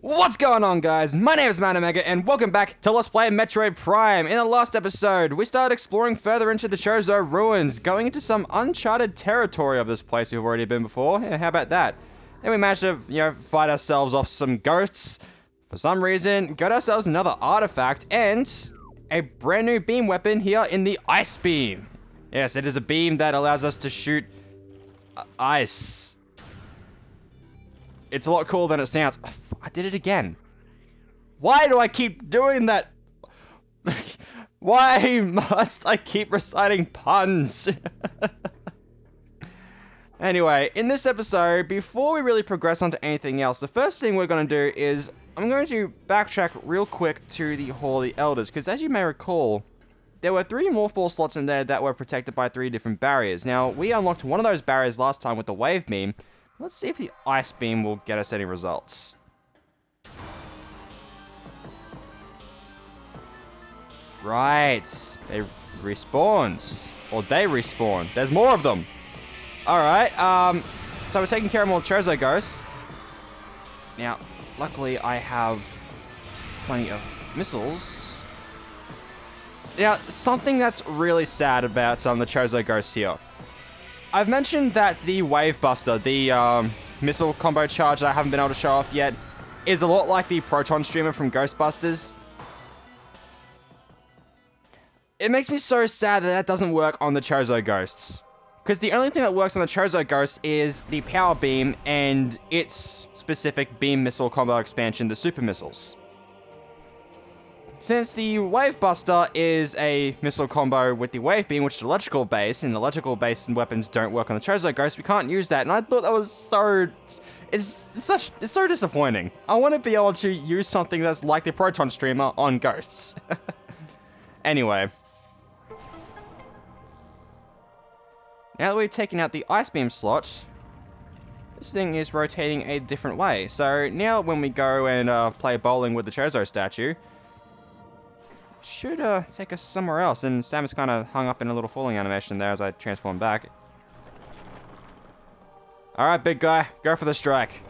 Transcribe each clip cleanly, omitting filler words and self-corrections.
What's going on, guys? My name is Man Omega, and welcome back to Let's Play Metroid Prime. In the last episode, we started exploring further into the Chozo ruins, going into some uncharted territory of this place we've already been before. Yeah, how about that? Then we managed to, fight ourselves off some ghosts. For some reason, got ourselves another artifact, and a brand new beam weapon here in the Ice Beam. Yes, it is a beam that allows us to shoot ice. It's a lot cooler than it sounds. I did it again. Why do I keep doing that? Why must I keep reciting puns? Anyway, in this episode, before we really progress on to anything else, the first thing we're going to do is I'm going to backtrack real quick to the Hall of the Elders, because as you may recall, there were 3 morph ball slots in there that were protected by 3 different barriers. Now, we unlocked one of those barriers last time with the wave beam. Let's see if the ice beam will get us any results. Right, it respawns. Or they respawn. There's more of them. Alright, so we're taking care of more Chozo ghosts. Now, luckily I have plenty of missiles. Now, something that's really sad about some of the Chozo ghosts here. I've mentioned that the Wave Buster, the missile combo charge that I haven't been able to show off yet, is a lot like the Proton Streamer from Ghostbusters. It makes me so sad that that doesn't work on the Chozo ghosts. Because the only thing that works on the Chozo ghosts is the Power Beam and its specific beam missile combo expansion, the Super Missiles. Since the Wave Buster is a missile combo with the Wave Beam, which is electrical based, and electrical based weapons don't work on the Chozo Ghost, we can't use that, and I thought that was so... It's so disappointing. I want to be able to use something that's like the Proton Streamer on ghosts. Anyway. Now that we've taken out the Ice Beam slot, this thing is rotating a different way. So now when we go and play bowling with the Chozo statue, should take us somewhere else, and Sam is kind of hung up in a little falling animation there as I transform back. Alright, big guy, go for the strike.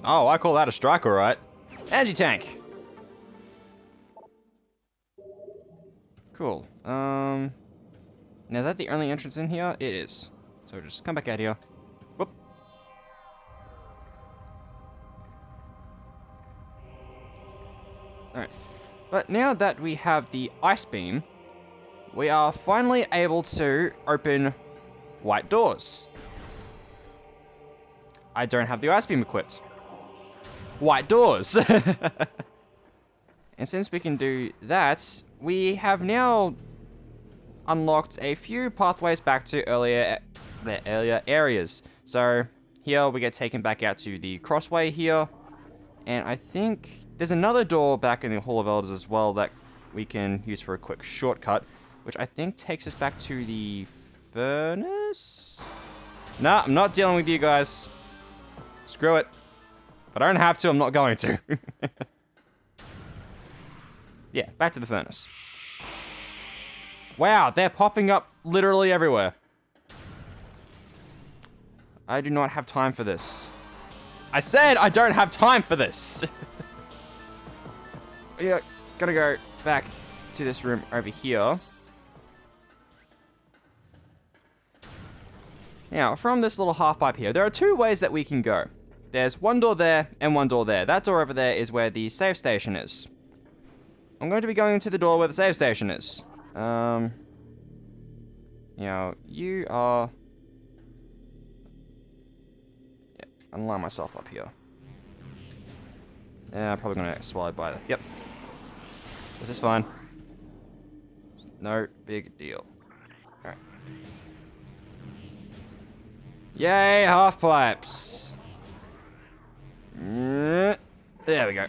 Oh, I call that a strike, alright. Energy tank! Cool. Now is that the only entrance in here? It is. So just come back out here. Whoop. Alright, but now that we have the Ice Beam, we are finally able to open white doors. I don't have the Ice Beam equipped. White doors! And since we can do that, we have now unlocked a few pathways back to earlier areas. So here we get taken back out to the crossway here, and I think there's another door back in the Hall of Elders as well that we can use for a quick shortcut, which I think takes us back to the furnace? Nah, I'm not dealing with you guys. Screw it. If I don't have to, I'm not going to. Yeah, back to the furnace. Wow, they're popping up literally everywhere. I do not have time for this. I said I don't have time for this! Yeah, gotta go back to this room over here. Now, from this little half pipe here, there are 2 ways that we can go. There's one door there and one door there. That door over there is where the save station is. I'm going to be going to the door where the save station is. You are... Yeah, I'll line myself up here. Yeah, I'm probably going to get swallowed by it. Yep. This is fine. No big deal. Alright. Yay, half pipes! There we go.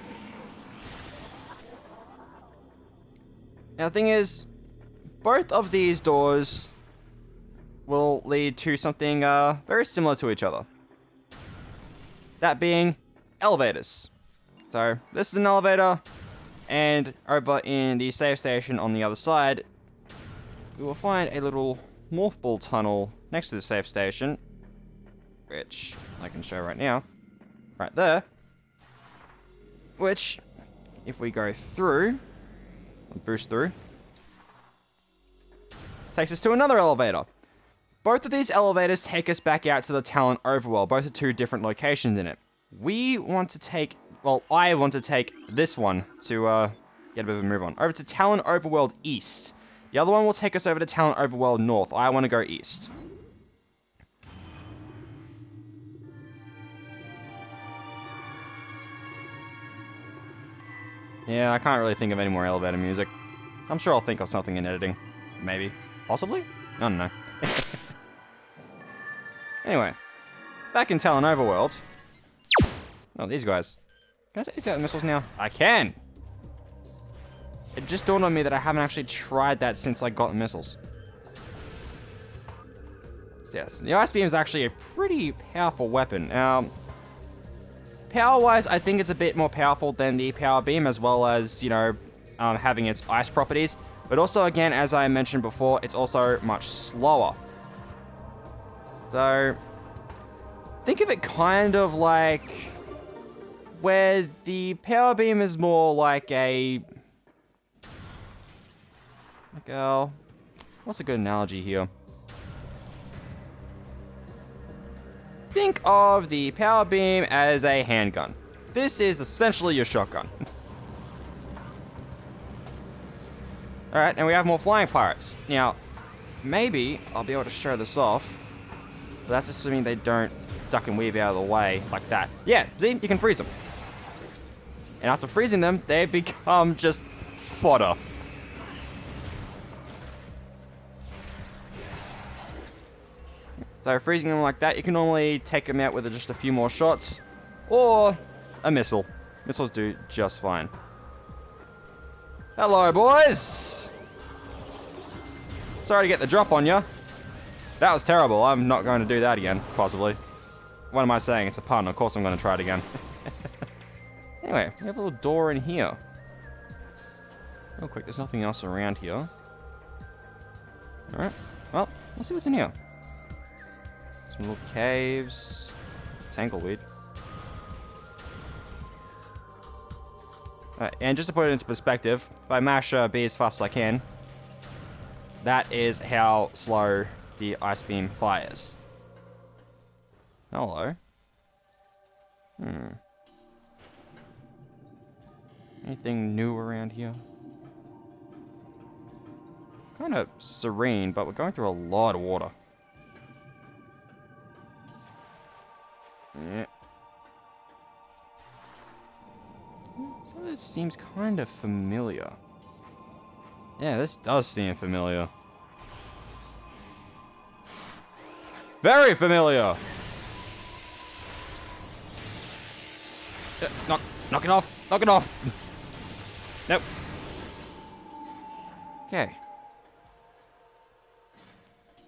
Now, the thing is, both of these doors will lead to something very similar to each other. That being elevators. So, this is an elevator, and over in the save station on the other side, we will find a little morph ball tunnel next to the safe station, which I can show right now, right there, which, if we go through, boost through, takes us to another elevator. Both of these elevators take us back out to the Talon Overworld. Both are two different locations in it. We want to take, well, I want to take this one to get a bit of a move on. Over to Talon Overworld East. The other one will take us over to Talon Overworld North. I want to go east. Yeah, I can't really think of any more elevator music. I'm sure I'll think of something in editing. Maybe. Possibly? I don't know. Anyway. Back in Talon Overworld. Oh, these guys. Can I take these out the missiles now? I can! It just dawned on me that I haven't actually tried that since I got the missiles. Yes, the Ice Beam is actually a pretty powerful weapon. Power-wise, I think it's a bit more powerful than the Power Beam, as well as, you know, having its ice properties. But also, again, as I mentioned before, it's also much slower. So, think of it kind of like where the Power Beam is more like a... what's a good analogy here? Think of the Power Beam as a handgun. This is essentially your shotgun. Alright, and we have more flying pirates. Now, maybe I'll be able to show this off. But that's assuming they don't duck and weave out of the way like that. Yeah, see? You can freeze them. And after freezing them, they become just fodder. So freezing them like that, you can normally take them out with just a few more shots, or a missile. Missiles do just fine. Hello, boys! Sorry to get the drop on you. That was terrible. I'm not going to do that again, possibly. What am I saying? It's a pun. Of course I'm going to try it again. Anyway, we have a little door in here. Real quick, there's nothing else around here. Alright, well, let's see what's in here. Some little caves. It's tangleweed. And just to put it into perspective, if I mash B as fast as I can, that is how slow the Ice Beam fires. Hello. Anything new around here? Kind of serene, but we're going through a lot of water. Yeah. Some of this seems kind of familiar. Yeah, this does seem familiar. Very familiar! Knock it off! Knock it off! Nope. Okay.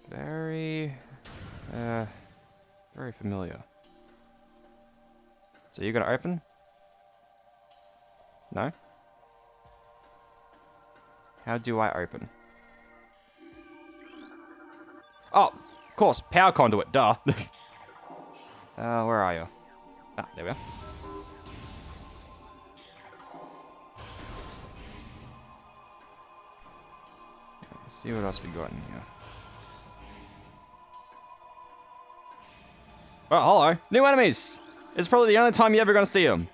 Very familiar. So you're gonna open? No? How do I open? Oh, of course, power conduit, duh. Where are you? Ah, there we are. Let's see what else we got in here. Oh, hello. New enemies! It's probably the only time you're ever going to see them.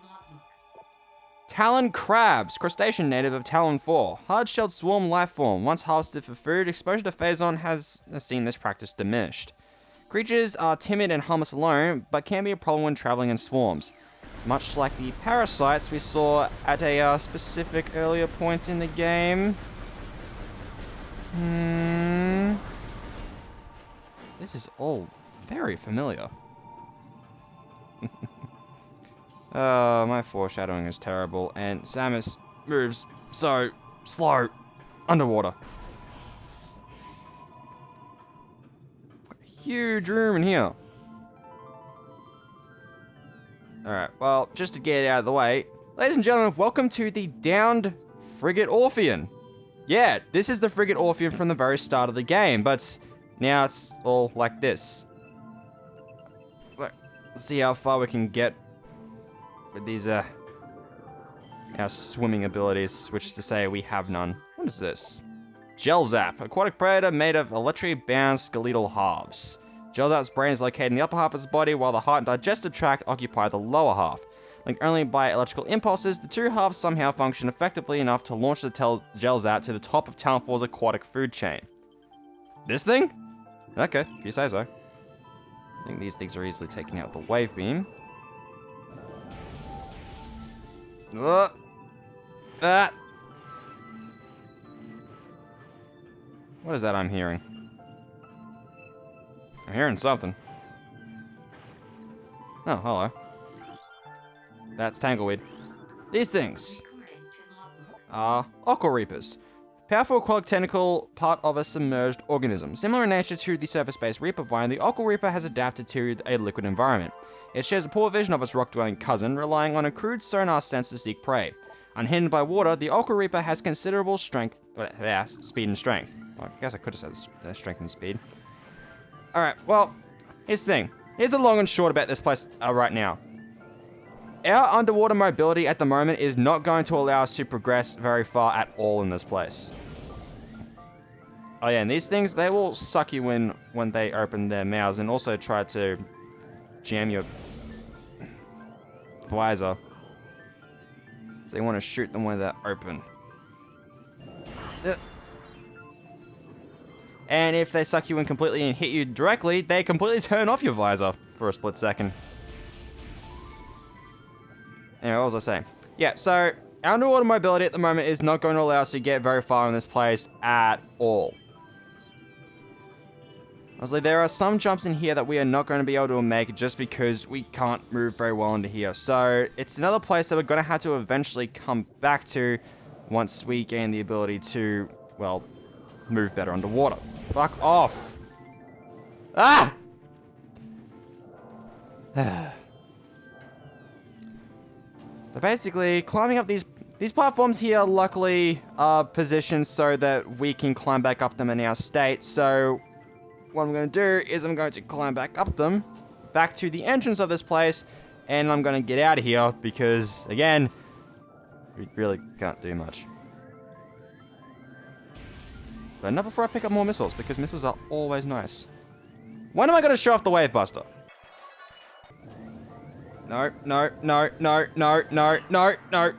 Talon crabs, crustacean native of Talon 4. Hard-shelled swarm lifeform. Once harvested for food, exposure to Phazon has seen this practice diminished. Creatures are timid and harmless alone, but can be a problem when traveling in swarms. Much like the parasites we saw at a specific earlier point in the game. This is all very familiar. My foreshadowing is terrible, and Samus moves so slow underwater. Huge room in here. Alright, well, just to get it out of the way, ladies and gentlemen, welcome to the downed Frigate Orpheon. Yeah, this is the Frigate Orpheon from the very start of the game, but Now it's all like this. Let's see how far we can get with these, our swimming abilities, which is to say we have none. What is this? Gel Zap, aquatic predator made of electric-bound skeletal halves. Gel Zap's brain is located in the upper half of his body, while the heart and digestive tract occupy the lower half. Linked only by electrical impulses, the two halves somehow function effectively enough to launch the Gel Zap to the top of Talonflor's aquatic food chain. This thing? Okay, if you say so. I think these things are easily taken out with the wave beam. That. What is that I'm hearing? I'm hearing something. Oh, hello. That's Tangleweed. These things are Aqua Reapers. Powerful aquatic tentacle, part of a submerged organism. Similar in nature to the surface-based Reaper vine, the Aqua Reaper has adapted to a liquid environment. It shares a poor vision of its rock-dwelling cousin, relying on a crude sonar sense to seek prey. Unhindered by water, the Aqua Reaper has considerable speed and strength. Well, I guess I could have said strength and speed. Alright, well, here's the thing. Here's the long and short about this place right now. Our underwater mobility at the moment is not going to allow us to progress very far at all in this place. Oh yeah, and these things, they will suck you in when they open their mouths and also try to jam your visor. So you want to shoot them when they're open. And if they suck you in completely and hit you directly, they completely turn off your visor for a split second. Anyway, what was I saying? Yeah, so our underwater mobility at the moment is not going to allow us to get very far in this place at all. Honestly, there are some jumps in here that we are not going to be able to make just because we can't move very well into here. So it's another place that we're going to have to eventually come back to once we gain the ability to, well, move better underwater. Fuck off! Ah! So basically, climbing up these platforms here, luckily, are positioned so that we can climb back up them in our state. So what I'm going to do is I'm going to climb back up them, back to the entrance of this place, and I'm going to get out of here because, again, we really can't do much. But not before I pick up more missiles, because missiles are always nice. When am I going to show off the Wave Buster? No, no, no, no, no, no, no, no.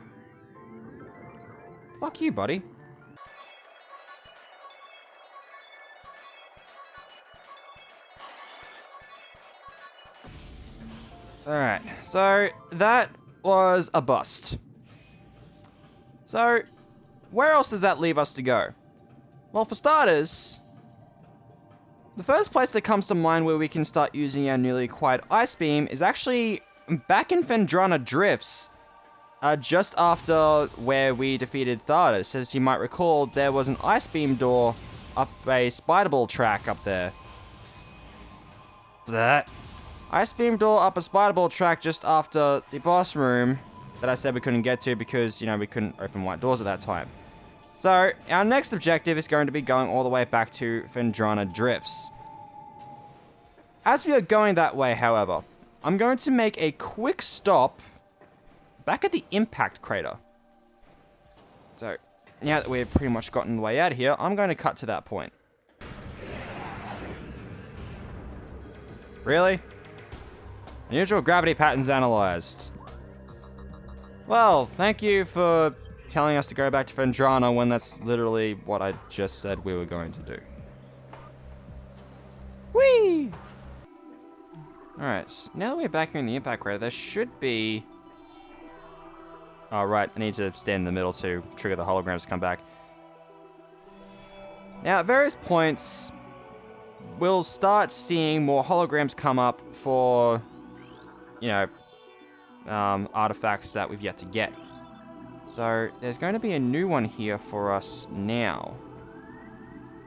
Fuck you, buddy. Alright, so that was a bust. So, where else does that leave us to go? Well, for starters, the first place that comes to mind where we can start using our newly acquired Ice Beam is actually back in Phendrana Drifts, just after where we defeated Thardus. As you might recall, there was an Ice Beam door up a Spider Ball track up there. That Ice Beam door up a Spider Ball track just after the boss room that I said we couldn't get to because, you know, we couldn't open white doors at that time. So, our next objective is going to be going all the way back to Phendrana Drifts. As we are going that way, however, I'm going to make a quick stop back at the impact crater. So, now that we've pretty much gotten the way out of here, I'm going to cut to that point. Really? Unusual gravity patterns analyzed. Well, thank you for telling us to go back to Phendrana when that's literally what I just said we were going to do. Whee! Alright, so now that we're back here in the impact crater, there should be... Oh, right, I need to stand in the middle to trigger the holograms to come back. Now, at various points, we'll start seeing more holograms come up for, you know, artifacts that we've yet to get. So, there's going to be a new one here for us now.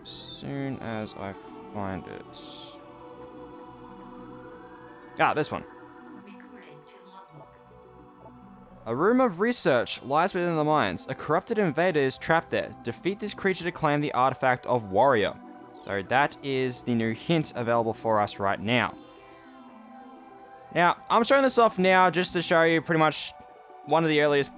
As soon as I find it. Ah, this one. A room of research lies within the mines. A corrupted invader is trapped there. Defeat this creature to claim the artifact of Warrior. So that is the new hint available for us right now. Now, I'm showing this off now just to show you pretty much one of the earliest,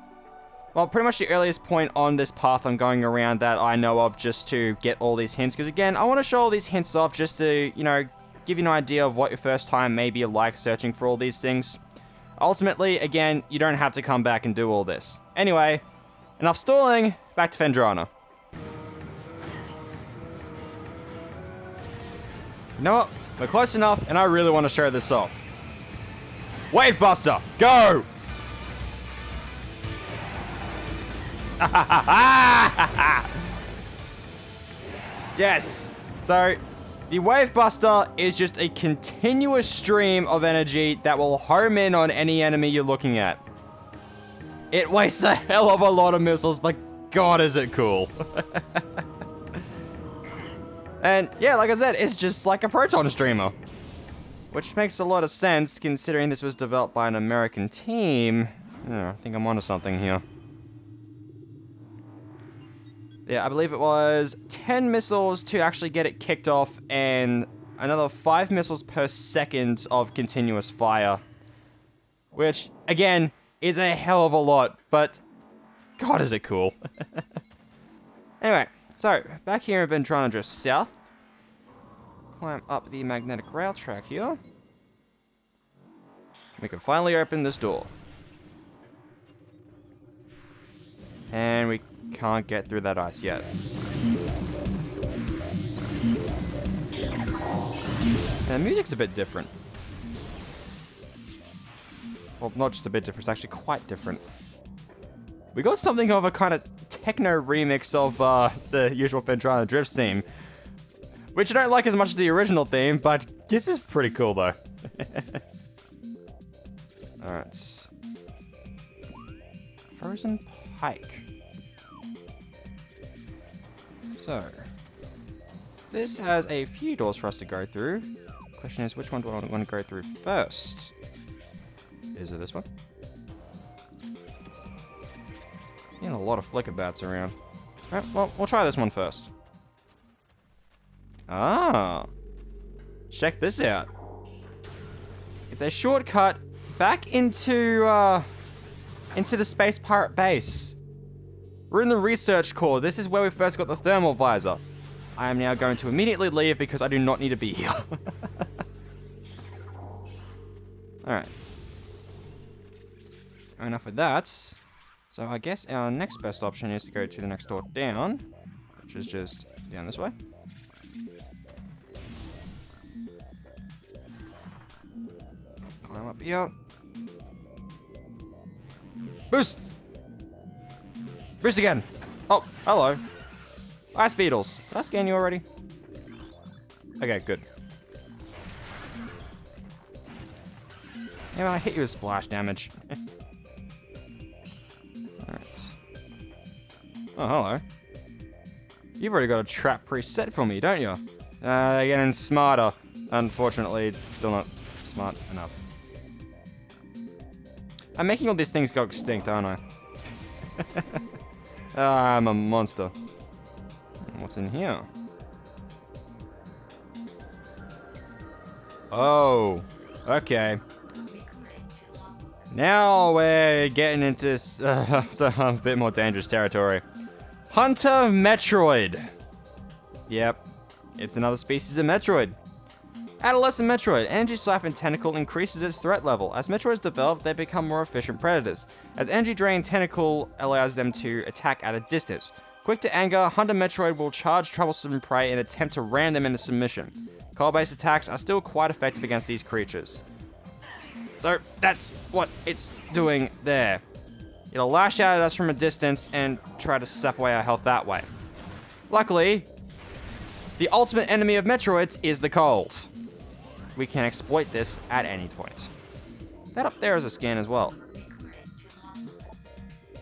well, pretty much the earliest point on this path I'm going around that I know of, just to get all these hints. Because again, I want to show all these hints off just to, you know, give you an idea of what your first time may be like searching for all these things. Ultimately, again, you don't have to come back and do all this. Anyway, enough stalling, back to Phendrana. You know what? We're close enough, and I really want to show this off. Wave Buster, go! Yes. So, the Wave Buster is just a continuous stream of energy that will home in on any enemy you're looking at. It wastes a hell of a lot of missiles, but God, is it cool. And yeah, like I said, it's just like a proton streamer. Which makes a lot of sense, considering this was developed by an American team. I think I'm onto something here. Yeah, I believe it was 10 missiles to actually get it kicked off, and another 5 missiles per second of continuous fire. Which, again, is a hell of a lot, but God, is it cool. Anyway, so, back here in Phendrana, just south. Climb up the magnetic rail track here. We can finally open this door. And we can't get through that ice yet. And the music's a bit different. Well, not just a bit different, it's actually quite different. We got something of a kind of techno remix of the usual Phendrana Drift theme. Which I don't like as much as the original theme, but this is pretty cool though. Alright. Frozen Pike. So, this has a few doors for us to go through. Question is, which one do I want to go through first? Is it this one? Seeing a lot of flicker bats around. Alright, well, we'll try this one first. Ah, check this out. It's a shortcut back into the Space Pirate base. We're in the research core. This is where we first got the thermal visor. I am now going to immediately leave because I do not need to be here. Alright. Enough with that. So I guess our next best option is to go to the next door down, which is just down this way. Climb up here. Boost! Boost again! Oh, hello. Ice beetles. Did I scan you already? Okay, good. Yeah, I hit you with splash damage. Alright. Oh, hello. You've already got a trap preset for me, don't you? Getting smarter. Unfortunately, it's still not smart enough. I'm making all these things go extinct, aren't I? I'm a monster. What's in here? Oh, okay. Now we're getting into a bit more dangerous territory. Hunter Metroid. Yep, it's another species of Metroid. Adolescent Metroid, Energy Siphon Tentacle increases its threat level. As Metroids develop, they become more efficient predators, as Energy Drain Tentacle allows them to attack at a distance. Quick to anger, Hunter Metroid will charge troublesome prey and attempt to ram them into submission. Coal-based attacks are still quite effective against these creatures. So, that's what it's doing there. It'll lash out at us from a distance and try to sap away our health that way. Luckily, the ultimate enemy of Metroids is the cold. We can exploit this at any point. That up there is a scan as well.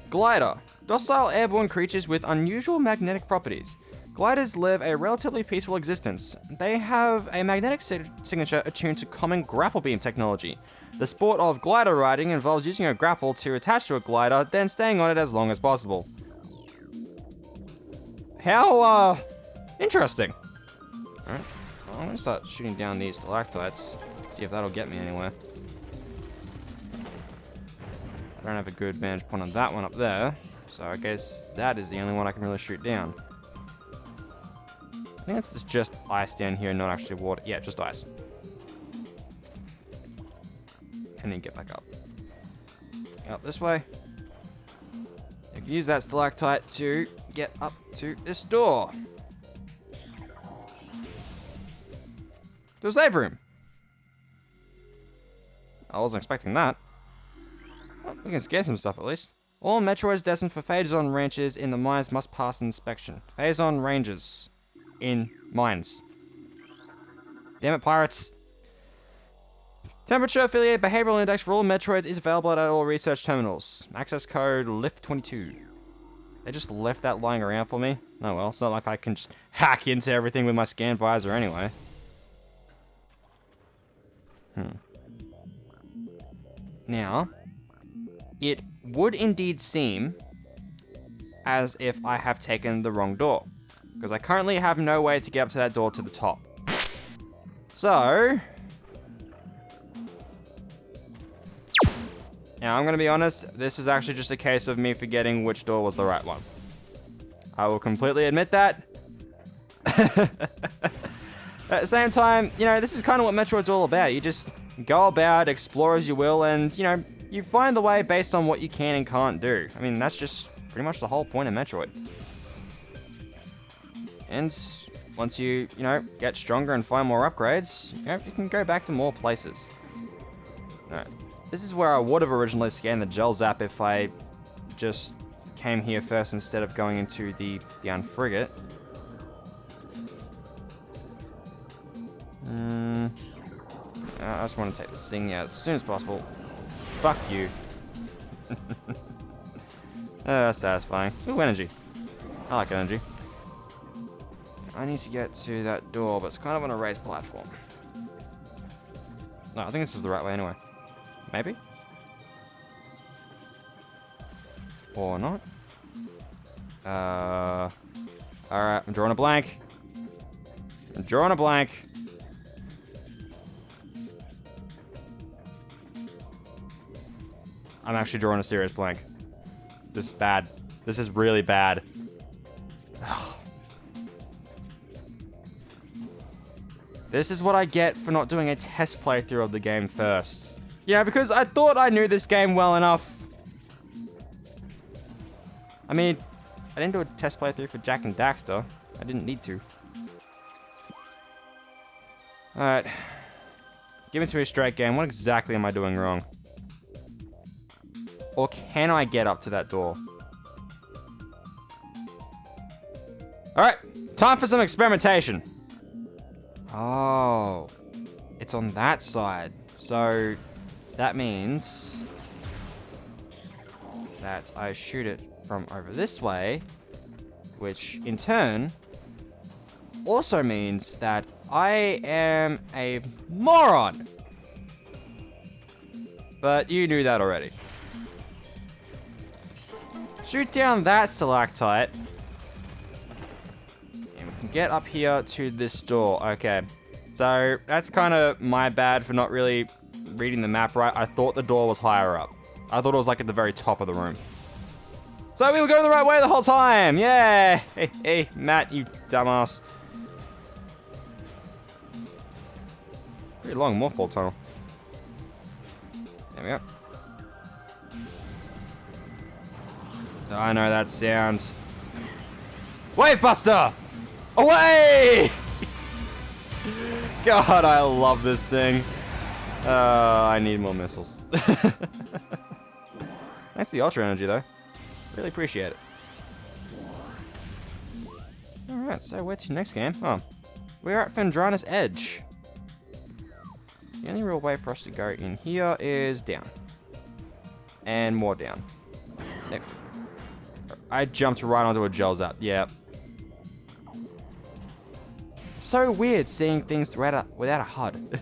Glider. Docile airborne creatures with unusual magnetic properties. Gliders live a relatively peaceful existence. They have a magnetic signature attuned to common grapple beam technology. The sport of glider riding involves using a grapple to attach to a glider, then staying on it as long as possible. How, interesting. Alright. Well, I'm gonna start shooting down these stalactites. See if that'll get me anywhere. I don't have a good vantage point on that one up there. So I guess that is the only one I can really shoot down. I think it's just ice down here, not actually water. Yeah, just ice. And then get back up. Up this way. I can use that stalactite to get up to this door. To a save room. I wasn't expecting that. Well, we can scan some stuff at least. All Metroids destined for phase on ranches in the mines must pass inspection. Phase on ranges in mines. Damn it, pirates. Temperature affiliate behavioral index for all Metroids is available at all research terminals. Access code LIFT22. They just left that lying around for me. Oh well, it's not like I can just hack into everything with my scan visor anyway. Now, it would indeed seem as if I have taken the wrong door, because I currently have no way to get up to that door to the top. So, now I'm going to be honest, this was actually just a case of me forgetting which door was the right one. I will completely admit that. At the same time, you know, this is kind of what Metroid's all about. You just go about, explore as you will, and, you know, you find the way based on what you can and can't do. I mean, that's just pretty much the whole point of Metroid. And once you know, get stronger and find more upgrades, you know, you can go back to more places. Alright. This is where I would have originally scanned the gel zap if I just came here first instead of going into the down frigate. I just want to take this thing out as soon as possible. Fuck you. That's satisfying. Ooh, energy. I like energy. I need to get to that door, but it's kind of on a raised platform. No, I think this is the right way anyway. Maybe? Or not? Alright, I'm drawing a blank. I'm drawing a blank. I'm actually drawing a serious blank. This is bad. This is really bad. This is what I get for not doing a test playthrough of the game first. You know, because I thought I knew this game well enough. I mean, I didn't do a test playthrough for Jak and Daxter. I didn't need to. Alright. Give it to me a straight game. What exactly am I doing wrong? Or can I get up to that door? Alright, time for some experimentation. Oh, it's on that side. So, that means that I shoot it from over this way, which in turn also means that I am a moron. But you knew that already. Shoot down that stalactite. And we can get up here to this door. Okay. So, that's kind of my bad for not really reading the map right. I thought the door was higher up. I thought it was like at the very top of the room. So, we were going the right way the whole time! Yeah! Hey, hey, Matt, you dumbass. Pretty long mothball tunnel. There we go. I know that sounds. Wave Buster! Away! God, I love this thing. I need more missiles. Nice the Ultra Energy, though. Really appreciate it. Alright, so where to next game? Oh, we're at Fendrana's Edge. The only real way for us to go in here is down. And more down. There. I jumped right onto a gel zap. Yeah. So weird seeing things without a HUD.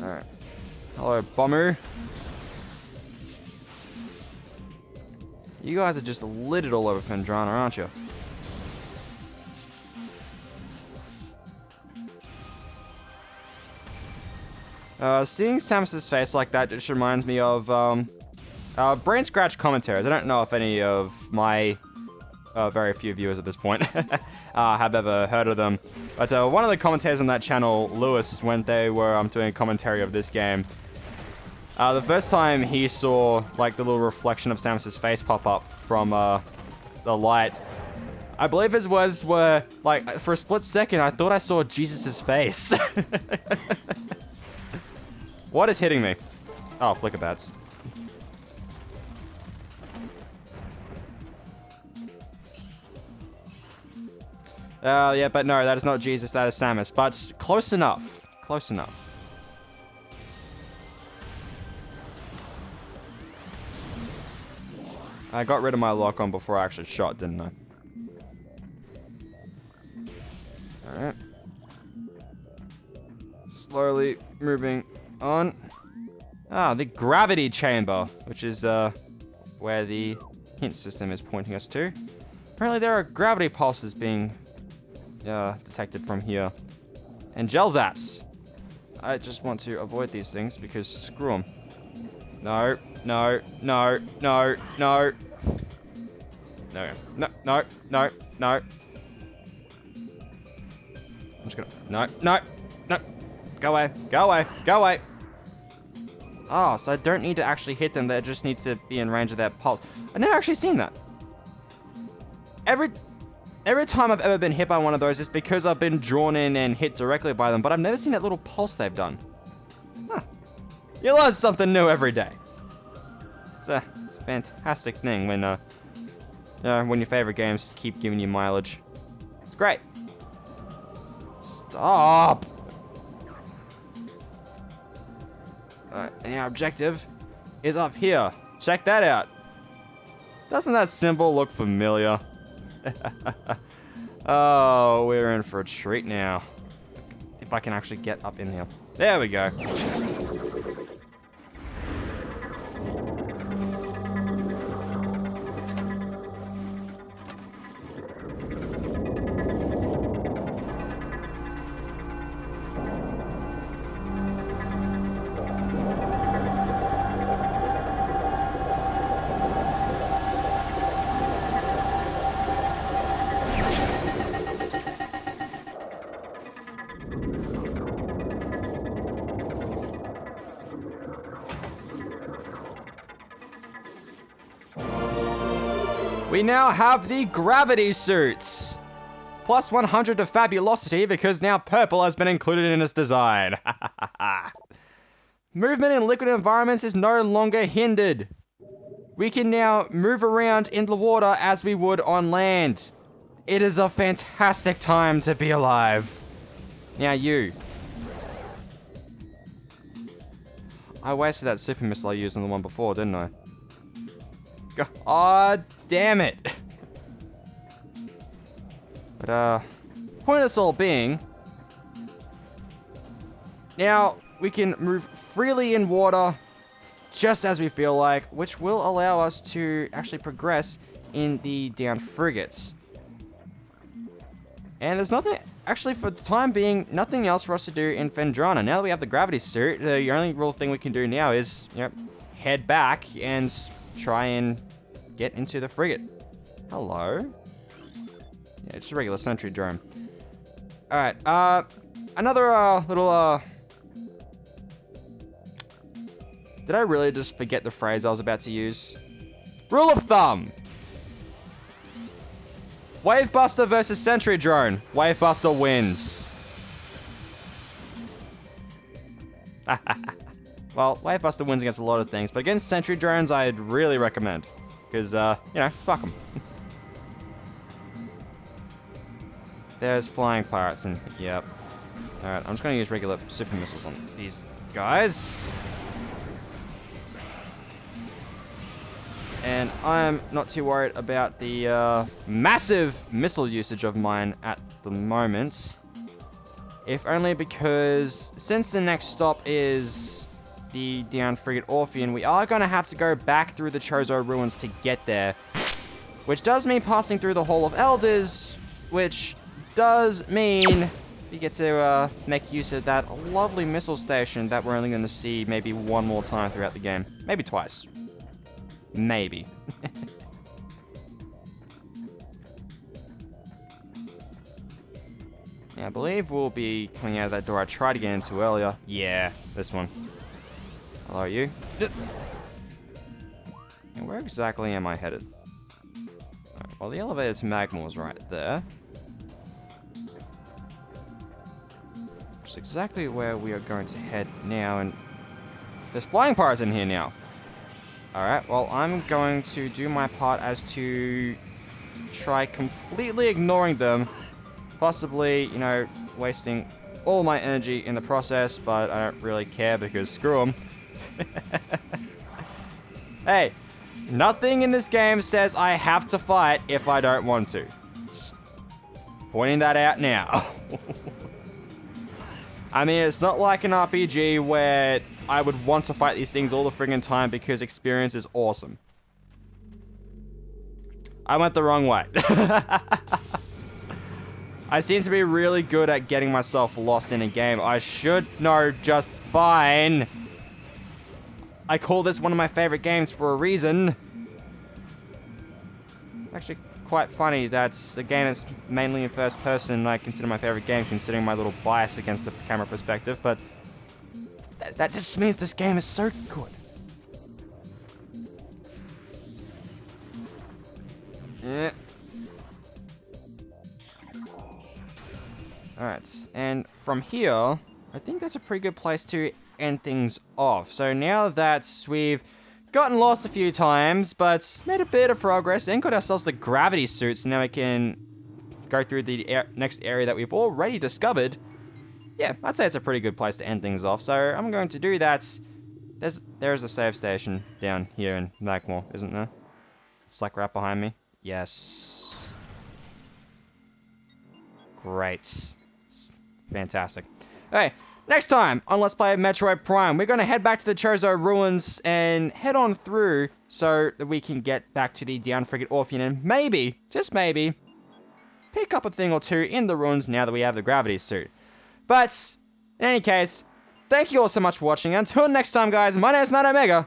Alright. Hello, Bomber. You guys are just littered all over Fendrana, aren't you? Seeing Samus's face like that just reminds me of brain scratch commentaries. I don't know if any of my very few viewers at this point have ever heard of them, but one of the commentators on that channel, Lewis, when they were doing a commentary of this game, the first time he saw like the little reflection of Samus's face pop up from the light, I believe his words were like, for a split second I thought I saw Jesus's face. What is hitting me? Oh, flicker bats. Yeah, but no, that is not Jesus, that is Samus. But close enough. Close enough. I got rid of my lock on before I actually shot, didn't I? Alright. Slowly moving on. Ah, the gravity chamber, which is where the hint system is pointing us to. Apparently there are gravity pulses being detected from here. And gel zaps. I just want to avoid these things because screw them. No, no, no, no, no. No, no, no, no, no. I'm just gonna... No, no, no. Go away, go away, go away. Oh, so I don't need to actually hit them. They just need to be in range of that pulse. I've never actually seen that. Every time I've ever been hit by one of those, it's because I've been drawn in and hit directly by them, but I've never seen that little pulse they've done. Huh. You learn something new every day. It's a fantastic thing when your favorite games keep giving you mileage. It's great. Stop! And our objective is up here. Check that out. Doesn't that symbol look familiar? Oh, we're in for a treat now. If I can actually get up in here. There we go. We now have the gravity suits. Plus 100 to fabulosity because now purple has been included in its design. Movement in liquid environments is no longer hindered. We can now move around in the water as we would on land. It is a fantastic time to be alive. Now you. I wasted that super missile I used on the one before, didn't I? God damn it. But, point of this all being, now we can move freely in water just as we feel like, which will allow us to actually progress in the downed frigates. And there's nothing, actually for the time being, nothing else for us to do in Phendrana. Now that we have the gravity suit, the only real thing we can do now is, head back and try and get into the frigate. Hello? Yeah, it's a regular sentry drone. Alright, another, little, Did I really just forget the phrase I was about to use? Rule of thumb! Wavebuster versus sentry drone. Wavebuster wins. Well, Wavebuster wins against a lot of things, but against sentry drones, I'd really recommend. Because, fuck them. There's flying pirates and, yep. Alright, I'm just going to use regular super missiles on these guys. And I'm not too worried about the massive missile usage of mine at the moment. If only because since the next stop is the downed frigate Orpheon, we are going to have to go back through the Chozo ruins to get there. Which does mean passing through the Hall of Elders, which does mean we get to make use of that lovely missile station that we're only going to see maybe one more time throughout the game. Maybe twice. Maybe. Yeah, I believe we'll be coming out of that door I tried to get into earlier. Yeah, this one. Hello, you. And where exactly am I headed? Right, well, the elevator to Magma is right there. Which is exactly where we are going to head now, and there's flying pirates in here now. Alright, well, I'm going to do my part as to try completely ignoring them. Possibly, you know, wasting all my energy in the process, but I don't really care because screw them. Hey, nothing in this game says I have to fight if I don't want to. Just pointing that out now. I mean, it's not like an RPG where I would want to fight these things all the friggin' time because experience is awesome. I went the wrong way. I seem to be really good at getting myself lost in a game. I should know just fine. I call this one of my favorite games for a reason. Actually, quite funny that's a game that's mainly in first person I consider my favorite game, considering my little bias against the camera perspective, but that just means this game is so good. Yeah. Alright, and from here, I think that's a pretty good place to end things off. So now that we've gotten lost a few times, but made a bit of progress and got ourselves the gravity suits, now we can go through the next area that we've already discovered. Yeah, I'd say it's a pretty good place to end things off, so I'm going to do that. There's a save station down here in Magma, isn't there? It's like right behind me. Yes. Great. It's fantastic. Okay, next time on Let's Play Metroid Prime, we're going to head back to the Chozo ruins and head on through so that we can get back to the down frigate Orpheon and maybe, just maybe, pick up a thing or two in the ruins now that we have the gravity suit. But, in any case, thank you all so much for watching. Until next time, guys, my name is Matt Omega,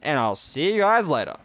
and I'll see you guys later.